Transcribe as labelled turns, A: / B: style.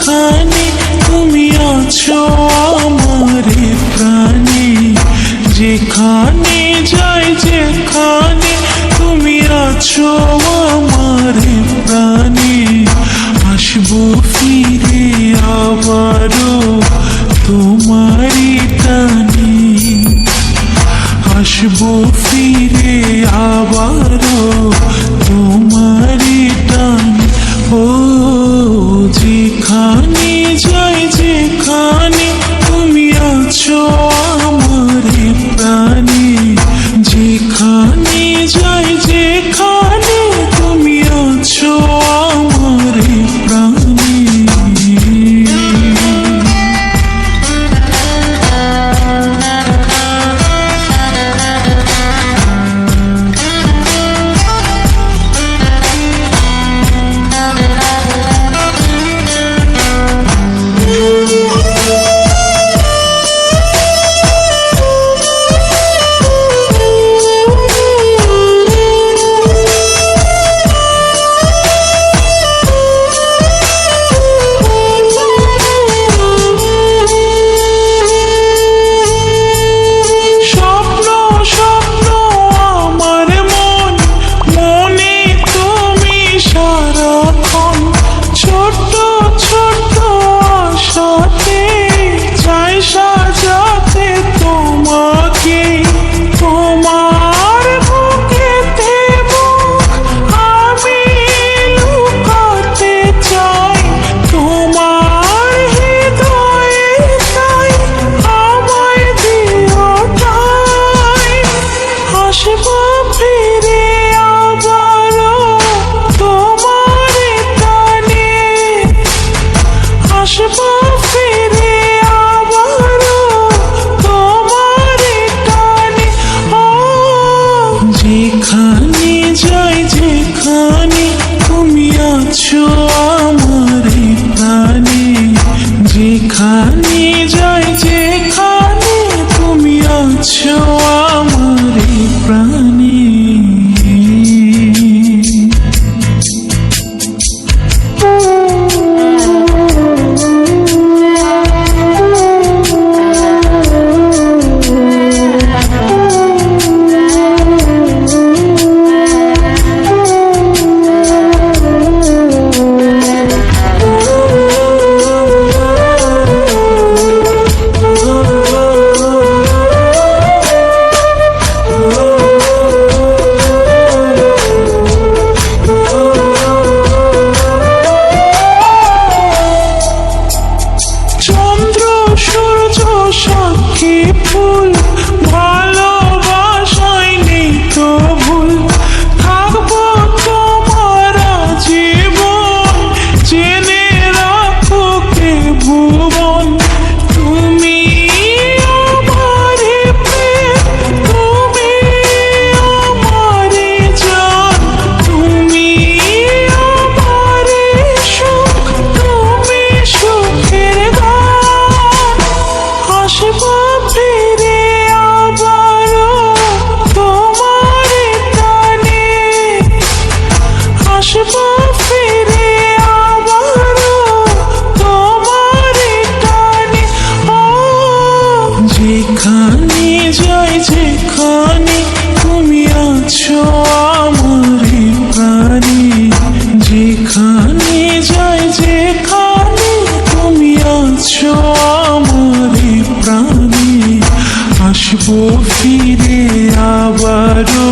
A: যেখানে তুমি আছো আমারে প্রাণে, যেখানে যাই যেখানে তুমি আছো আমারে প্রাণে, আসবো ফিরে আবারও তোমারই টানে, আসবো ফিরে আবারও তোমারই টানে। ও যেখানে যাই যেখানে তুমি আছো আমারে প্রাণে, যেখানে যাই যেখানে তুমি আছো আমারে প্রাণে। যেখানে যাই যেখানে তুমি আছো আমারে প্রাণে, যেখানে যাই যেখানে তুমি আছো আমারে প্রাণে। সাক্ষী ফুল ভালোবাসায় নেই তো ভুল, থাকবো তোমার জীবন জেনে রাখো কে ভুবন, তুমি আমারে প্রেম, তুমি আমারে জান, তুমি আমারে সুখ, তুমি সুখের গান, আসবো ফিরে আবারও তোমারই টানে, আসবো ফিরে আবারও তোমারই টানে। ও যেখানে যাই যেখানে তুমি আছো আমারে প্রাণে, যেখানে যাই যেখানে তুমি আছো আমারে প্রাণে, আসবো ফিরে আবারও